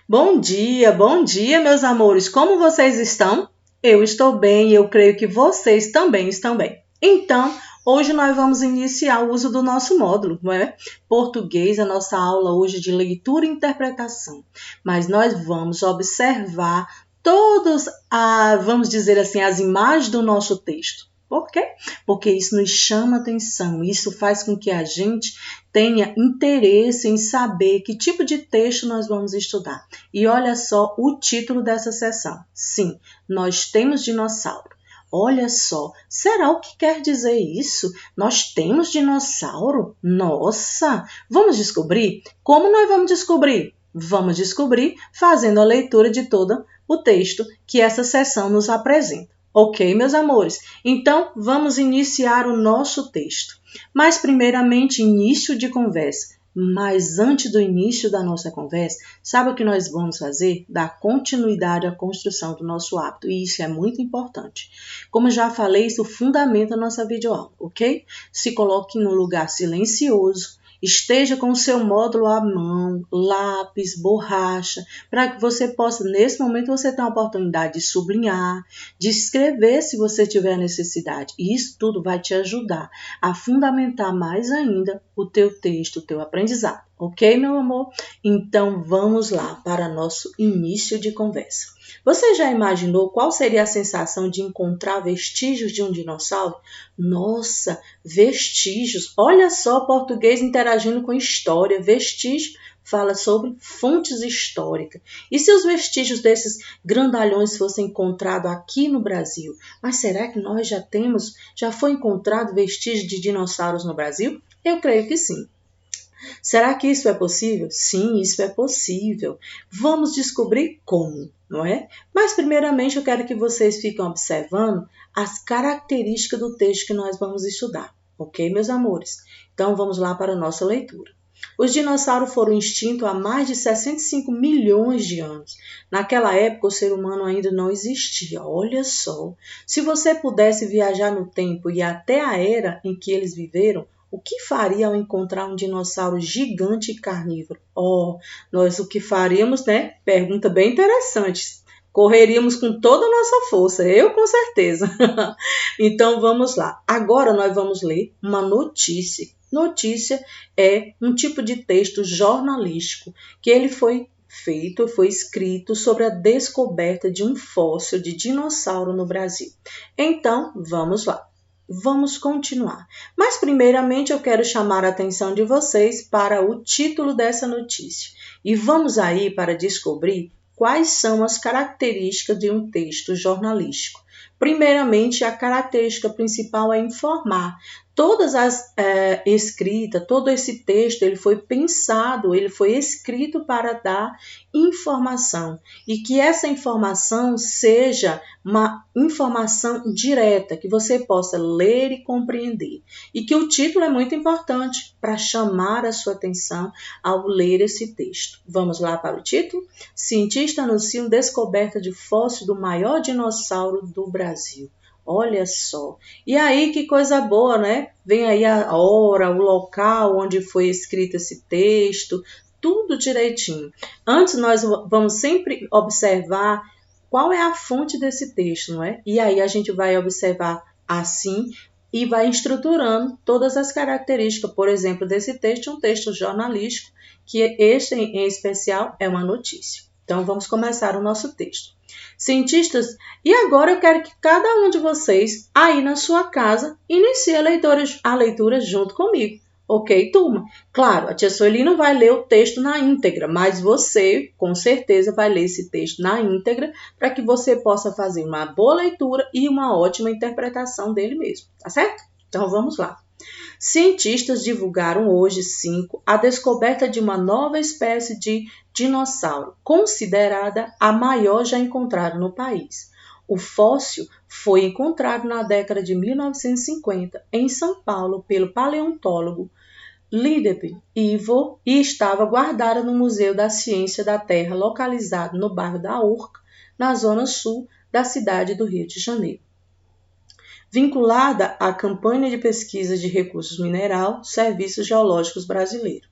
Bom dia, meus amores. Como vocês estão? Eu estou bem e eu creio que vocês também estão bem. Então, hoje nós vamos iniciar o uso do nosso módulo, não é? Português, a nossa aula hoje de leitura e interpretação. Mas nós vamos observar vamos dizer assim, as imagens do nosso texto. Por quê? Porque isso nos chama atenção, isso faz com que a gente tenha interesse em saber que tipo de texto nós vamos estudar. E olha só o título dessa sessão. Sim, nós temos dinossauro. Olha só, será o que quer dizer isso? Nós temos dinossauro? Nossa! Vamos descobrir? Como nós vamos descobrir? Vamos descobrir fazendo a leitura de todo o texto que essa sessão nos apresenta. Ok, meus amores? Então, vamos iniciar o nosso texto. Mas, primeiramente, início de conversa. Mas antes do início da nossa conversa, sabe o que nós vamos fazer? Dar continuidade à construção do nosso hábito. E isso é muito importante. Como já falei, isso fundamenta a nossa videoaula, ok? Se coloque num lugar silencioso. Esteja com o seu módulo à mão, lápis, borracha, para que você possa, nesse momento, você ter a oportunidade de sublinhar, de escrever se você tiver necessidade. E isso tudo vai te ajudar a fundamentar mais ainda o teu texto, o teu aprendizado. Ok, meu amor? Então, vamos lá para nosso início de conversa. Você já imaginou qual seria a sensação de encontrar vestígios de um dinossauro? Nossa, vestígios! Olha só, português interagindo com história. Vestígio fala sobre fontes históricas. E se os vestígios desses grandalhões fossem encontrados aqui no Brasil? Mas será que nós já foi encontrado vestígios de dinossauros no Brasil? Eu creio que sim. Será que isso é possível? Sim, isso é possível. Vamos descobrir como, não é? Mas primeiramente eu quero que vocês fiquem observando as características do texto que nós vamos estudar, ok, meus amores? Então vamos lá para a nossa leitura. Os dinossauros foram extintos há mais de 65 milhões de anos. Naquela época, o ser humano ainda não existia. Olha só, se você pudesse viajar no tempo e até a era em que eles viveram, o que faria ao encontrar um dinossauro gigante e carnívoro? Nós o que faríamos, né? Pergunta bem interessante. Correríamos com toda a nossa força, eu com certeza. Então vamos lá. Agora nós vamos ler uma notícia. Notícia é um tipo de texto jornalístico que ele foi escrito sobre a descoberta de um fóssil de dinossauro no Brasil. Então, vamos lá. Vamos continuar. Mas primeiramente eu quero chamar a atenção de vocês para o título dessa notícia. E vamos aí para descobrir quais são as características de um texto jornalístico. Primeiramente, a característica principal é informar. Todas as escritas, todo esse texto, ele foi pensado, ele foi escrito para dar informação. E que essa informação seja uma informação direta, que você possa ler e compreender. E que o título é muito importante para chamar a sua atenção ao ler esse texto. Vamos lá para o título? Cientistas anunciam descoberta de fóssil do maior dinossauro do Brasil. Olha só. E aí, que coisa boa, né? Vem aí a hora, o local onde foi escrito esse texto, tudo direitinho. Antes, nós vamos sempre observar qual é a fonte desse texto, não é? E aí a gente vai observar assim e vai estruturando todas as características, por exemplo, desse texto, um texto jornalístico, que este em especial é uma notícia. Então, vamos começar o nosso texto. Cientistas, e agora eu quero que cada um de vocês, aí na sua casa, inicie a leitura junto comigo. Ok, turma? Claro, a tia Sueli não vai ler o texto na íntegra, mas você, com certeza, vai ler esse texto na íntegra para que você possa fazer uma boa leitura e uma ótima interpretação dele mesmo, tá certo? Então, vamos lá. Cientistas divulgaram hoje, 5, a descoberta de uma nova espécie de dinossauro, considerada a maior já encontrada no país. O fóssil foi encontrado na década de 1950 em São Paulo pelo paleontólogo Liedep Ivo e estava guardada no Museu da Ciência da Terra, localizado no bairro da Urca, na zona sul da cidade do Rio de Janeiro. Vinculada à campanha de pesquisa de recursos minerais, Serviços Geológicos Brasileiros.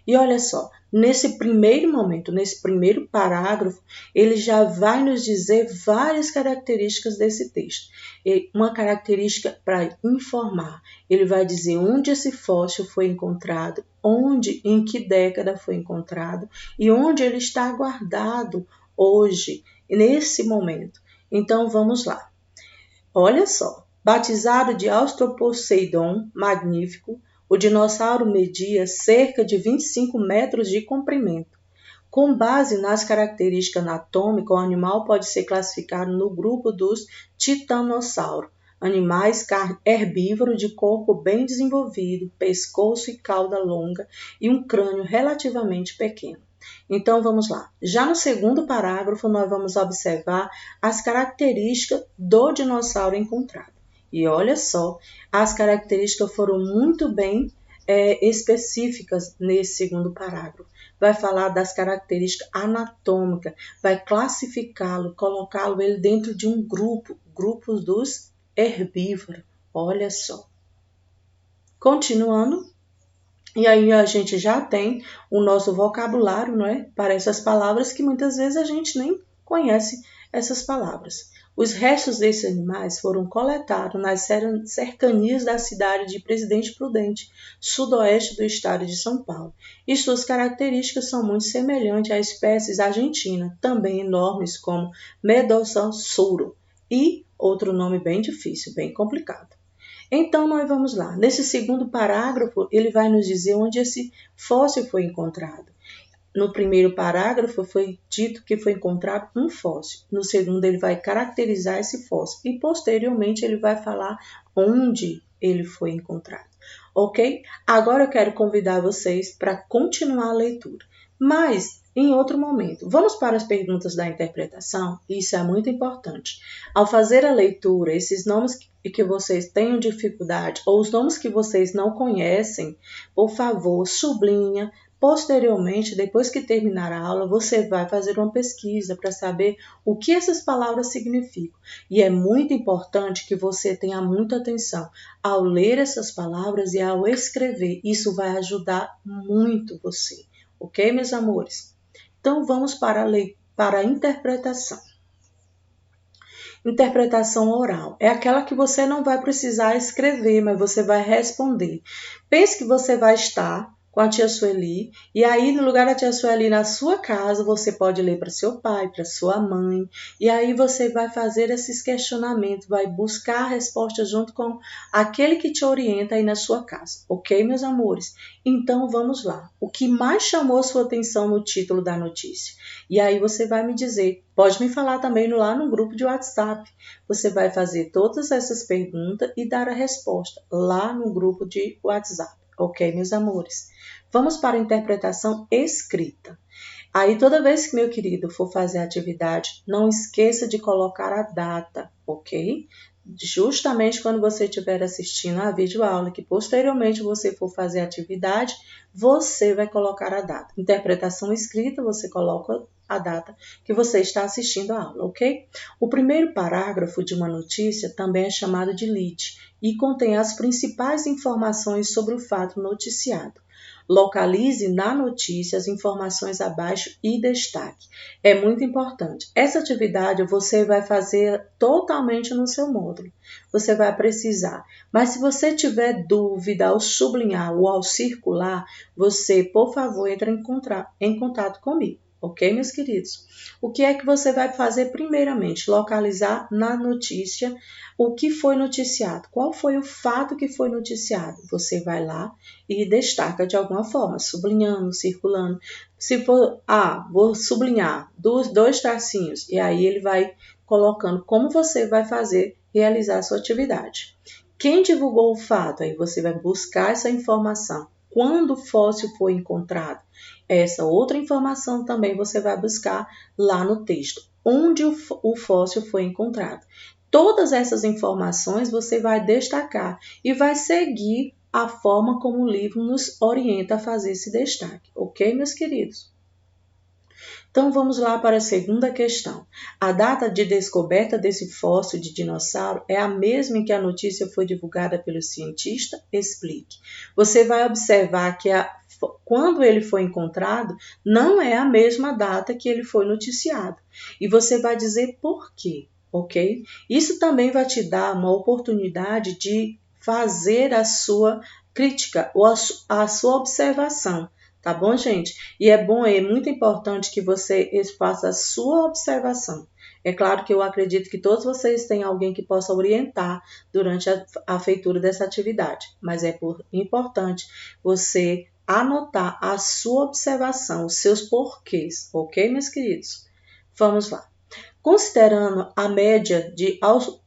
E olha só, nesse primeiro momento, nesse primeiro parágrafo, ele já vai nos dizer várias características desse texto. Uma característica para informar. Ele vai dizer onde esse fóssil foi encontrado, onde, em que década foi encontrado e onde ele está guardado hoje, nesse momento. Então vamos lá. Olha só, batizado de Australoposeidon magnífico, o dinossauro media cerca de 25 metros de comprimento. Com base nas características anatômicas, o animal pode ser classificado no grupo dos titanossauros, animais herbívoros de corpo bem desenvolvido, pescoço e cauda longa e um crânio relativamente pequeno. Então vamos lá. Já no segundo parágrafo, nós vamos observar as características do dinossauro encontrado. E olha só, as características foram muito bem específicas nesse segundo parágrafo. Vai falar das características anatômicas, vai classificá-lo, colocá-lo ele dentro de um grupo dos herbívoros. Olha só. Continuando. E aí a gente já tem o nosso vocabulário, não é? Para essas palavras que muitas vezes a gente nem conhece essas palavras. Os restos desses animais foram coletados nas cercanias da cidade de Presidente Prudente, sudoeste do estado de São Paulo. E suas características são muito semelhantes a espécies argentinas, também enormes como Medossauro e outro nome bem difícil, bem complicado. Então, nós vamos lá. Nesse segundo parágrafo, ele vai nos dizer onde esse fóssil foi encontrado. No primeiro parágrafo, foi dito que foi encontrado um fóssil. No segundo, ele vai caracterizar esse fóssil. E, posteriormente, ele vai falar onde ele foi encontrado. Ok? Agora, eu quero convidar vocês para continuar a leitura. Mas, em outro momento, vamos para as perguntas da interpretação? Isso é muito importante. Ao fazer a leitura, esses nomes que vocês tenham dificuldade ou os nomes que vocês não conhecem, por favor, sublinha. Posteriormente, depois que terminar a aula, você vai fazer uma pesquisa para saber o que essas palavras significam. E é muito importante que você tenha muita atenção ao ler essas palavras e ao escrever. Isso vai ajudar muito você. Ok, meus amores? Então, vamos para a interpretação. Interpretação oral é aquela que você não vai precisar escrever, mas você vai responder. Pense que você vai estar com a tia Sueli, e aí no lugar da tia Sueli na sua casa, você pode ler para seu pai, para sua mãe, e aí você vai fazer esses questionamentos, vai buscar a resposta junto com aquele que te orienta aí na sua casa, ok, meus amores? Então vamos lá. O que mais chamou sua atenção no título da notícia? E aí você vai me dizer, pode me falar também lá no grupo de WhatsApp. Você vai fazer todas essas perguntas e dar a resposta lá no grupo de WhatsApp, ok, meus amores? Vamos para a interpretação escrita. Aí, toda vez que meu querido for fazer a atividade, não esqueça de colocar a data, ok? Justamente quando você estiver assistindo a videoaula, que posteriormente você for fazer a atividade, você vai colocar a data. Interpretação escrita, você coloca a data que você está assistindo a aula, ok? O primeiro parágrafo de uma notícia também é chamado de lead e contém as principais informações sobre o fato noticiado. Localize na notícia as informações abaixo e destaque. É muito importante. Essa atividade você vai fazer totalmente no seu módulo. Você vai precisar. Mas se você tiver dúvida ao sublinhar ou ao circular, você, por favor, entre em contato comigo. Ok, meus queridos? O que é que você vai fazer primeiramente? Localizar na notícia o que foi noticiado. Qual foi o fato que foi noticiado? Você vai lá e destaca de alguma forma, sublinhando, circulando. Se for, vou sublinhar dois tracinhos, e aí ele vai colocando como você vai realizar a sua atividade. Quem divulgou o fato? Aí você vai buscar essa informação. Quando o fóssil foi encontrado? Essa outra informação também você vai buscar lá no texto. Onde o fóssil foi encontrado? Todas essas informações você vai destacar e vai seguir a forma como o livro nos orienta a fazer esse destaque. Ok, meus queridos? Então, vamos lá para a segunda questão. A data de descoberta desse fóssil de dinossauro é a mesma em que a notícia foi divulgada pelo cientista? Explique. Você vai observar que a quando ele foi encontrado, não é a mesma data que ele foi noticiado. E você vai dizer por quê, ok? Isso também vai te dar uma oportunidade de fazer a sua crítica ou a sua observação. Tá bom, gente? E é muito importante que você faça a sua observação. É claro que eu acredito que todos vocês têm alguém que possa orientar durante a feitura dessa atividade, mas é importante você anotar a sua observação, os seus porquês, ok, meus queridos? Vamos lá. Considerando a média de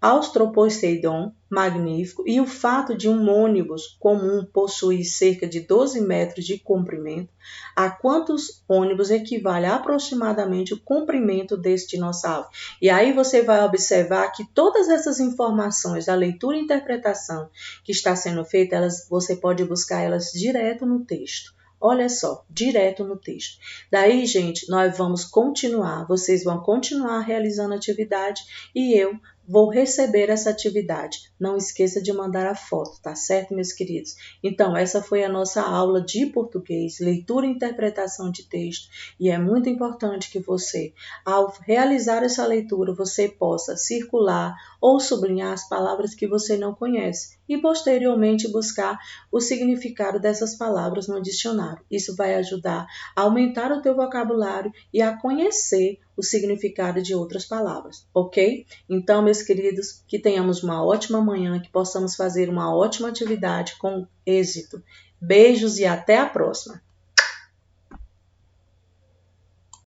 Australoposeidon magnífico e o fato de um ônibus comum possuir cerca de 12 metros de comprimento, a quantos ônibus equivale aproximadamente o comprimento desse dinossauro? E aí você vai observar que todas essas informações da leitura e interpretação que está sendo feita, você pode buscar elas direto no texto. Olha só, direto no texto. Daí, gente, nós vamos continuar. Vocês vão continuar realizando a atividade e eu vou receber essa atividade. Não esqueça de mandar a foto, tá certo, meus queridos? Então, essa foi a nossa aula de português, leitura e interpretação de texto. E é muito importante que você, ao realizar essa leitura, você possa circular ou sublinhar as palavras que você não conhece e posteriormente buscar o significado dessas palavras no dicionário. Isso vai ajudar a aumentar o teu vocabulário e a conhecer o significado de outras palavras, ok? Então, meus queridos, que tenhamos uma ótima manhã, que possamos fazer uma ótima atividade com êxito. Beijos e até a próxima!